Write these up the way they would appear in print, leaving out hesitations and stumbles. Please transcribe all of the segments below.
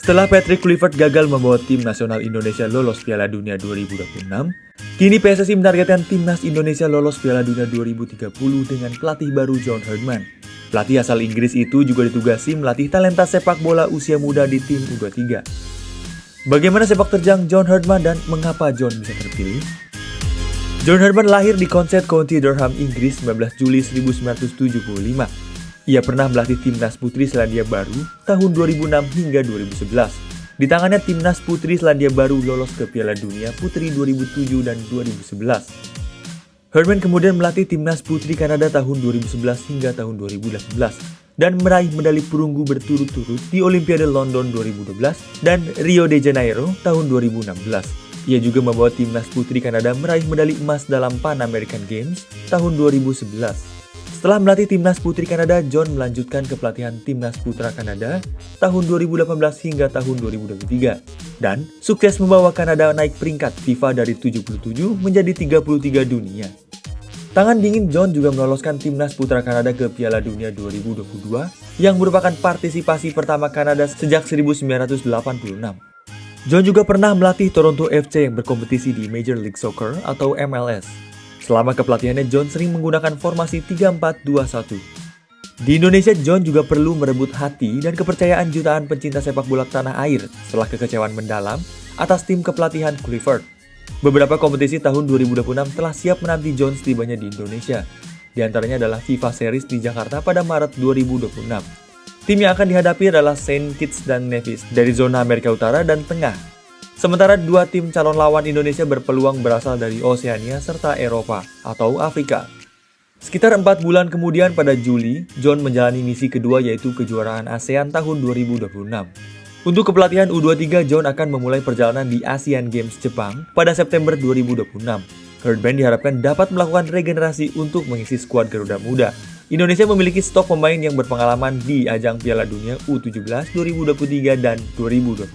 Setelah Patrick Kluivert gagal membawa tim nasional Indonesia lolos Piala Dunia 2026, kini PSSI menargetkan timnas Indonesia lolos Piala Dunia 2030 dengan pelatih baru John Herdman. Pelatih asal Inggris itu juga ditugasi melatih talenta sepak bola usia muda di tim U23. Bagaimana sepak terjang John Herdman dan mengapa John bisa terpilih? John Herdman lahir di Consett County Durham, Inggris 19 Juli 1975. Ia pernah melatih timnas putri Selandia Baru tahun 2006 hingga 2011. Di tangannya timnas putri Selandia Baru lolos ke Piala Dunia Putri 2007 dan 2011. Herdman kemudian melatih timnas putri Kanada tahun 2011 hingga tahun 2018 dan meraih medali perunggu berturut-turut di Olimpiade London 2012 dan Rio de Janeiro tahun 2016. Ia juga membawa timnas putri Kanada meraih medali emas dalam Pan American Games tahun 2011. Setelah melatih timnas putri Kanada, John melanjutkan kepelatihan timnas putra Kanada tahun 2018 hingga tahun 2023 dan sukses membawa Kanada naik peringkat FIFA dari 77 menjadi 33 dunia. Tangan dingin John juga meloloskan timnas putra Kanada ke Piala Dunia 2022 yang merupakan partisipasi pertama Kanada sejak 1986. John juga pernah melatih Toronto FC yang berkompetisi di Major League Soccer atau MLS. Selama kepelatihannya, John sering menggunakan formasi 3-4-2-1. Di Indonesia, John juga perlu merebut hati dan kepercayaan jutaan pencinta sepak bola tanah air setelah kekecewaan mendalam atas tim kepelatihan Kluivert. Beberapa kompetisi tahun 2026 telah siap menanti John setibanya di Indonesia. Di antaranya adalah FIFA Series di Jakarta pada Maret 2026. Tim yang akan dihadapi adalah Saint Kitts dan Nevis dari zona Amerika Utara dan Tengah. Sementara dua tim calon lawan Indonesia berpeluang berasal dari Oseania serta Eropa atau Afrika. Sekitar 4 bulan kemudian pada Juli, John menjalani misi kedua yaitu kejuaraan ASEAN tahun 2026. Untuk kepelatihan U23, John akan memulai perjalanan di Asian Games Jepang pada September 2026. Herdman diharapkan dapat melakukan regenerasi untuk mengisi skuad Garuda Muda. Indonesia memiliki stok pemain yang berpengalaman di ajang Piala Dunia U17 2023 dan 2025.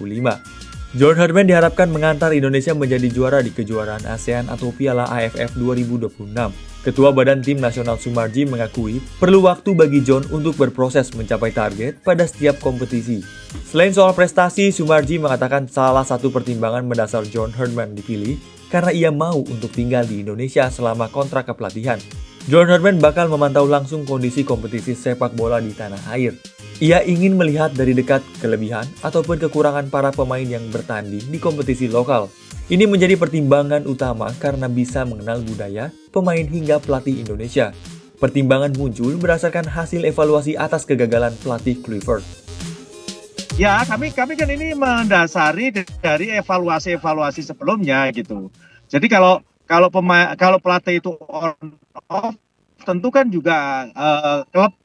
John Herdman diharapkan mengantar Indonesia menjadi juara di kejuaraan ASEAN atau Piala AFF 2026. Ketua Badan Tim Nasional Sumarji mengakui perlu waktu bagi John untuk berproses mencapai target pada setiap kompetisi. Selain soal prestasi, Sumarji mengatakan salah satu pertimbangan mendasar John Herdman dipilih karena ia mau untuk tinggal di Indonesia selama kontrak kepelatihan. John Herdman bakal memantau langsung kondisi kompetisi sepak bola di tanah air. Ia ingin melihat dari dekat kelebihan ataupun kekurangan para pemain yang bertanding di kompetisi lokal. Ini menjadi pertimbangan utama karena bisa mengenal budaya, pemain hingga pelatih Indonesia. Pertimbangan muncul berdasarkan hasil evaluasi atas kegagalan pelatih Kluivert. Ya, kami kan ini mendasari dari evaluasi sebelumnya gitu. Jadi kalau pelatih itu on off, tentu kan juga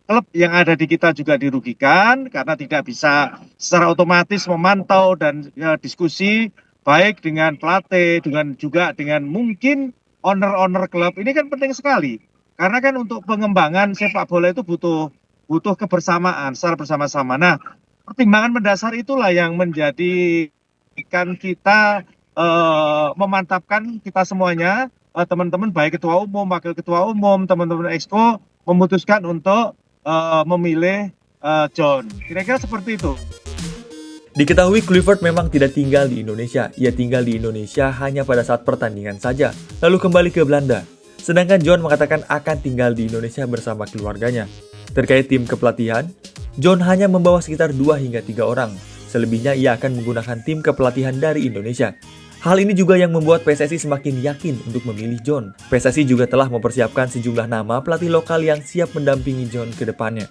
klub yang ada di kita juga dirugikan karena tidak bisa secara otomatis memantau dan diskusi baik dengan pelatih dengan mungkin owner klub. Ini kan penting sekali karena kan untuk pengembangan sepak bola itu butuh kebersamaan secara bersama-sama. Nah, pertimbangan mendasar itulah yang menjadikan kita memantapkan kita semuanya, teman-teman baik ketua umum, wakil ketua umum, teman-teman exco memutuskan untuk memilih John. Kira-kira seperti itu. Diketahui Kluivert memang tidak tinggal di Indonesia. Ia tinggal di Indonesia hanya pada saat pertandingan saja, lalu kembali ke Belanda. Sedangkan John mengatakan akan tinggal di Indonesia bersama keluarganya. Terkait tim kepelatihan, John hanya membawa sekitar 2 hingga 3 orang. Selebihnya ia akan menggunakan tim kepelatihan dari Indonesia. Hal ini juga yang membuat PSSI semakin yakin untuk memilih John. PSSI juga telah mempersiapkan sejumlah nama pelatih lokal yang siap mendampingi John ke depannya.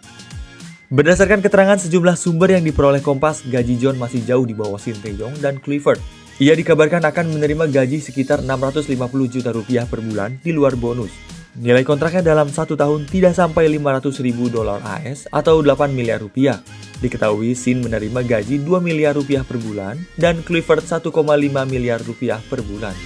Berdasarkan keterangan sejumlah sumber yang diperoleh Kompas, gaji John masih jauh di bawah Sinteyong dan Kluivert. Ia dikabarkan akan menerima gaji sekitar 650 juta rupiah per bulan di luar bonus. Nilai kontraknya dalam 1 tahun tidak sampai 500 ribu dolar AS atau 8 miliar rupiah. Diketahui Sin menerima gaji 2 miliar rupiah per bulan dan Kluivert 1,5 miliar rupiah per bulan.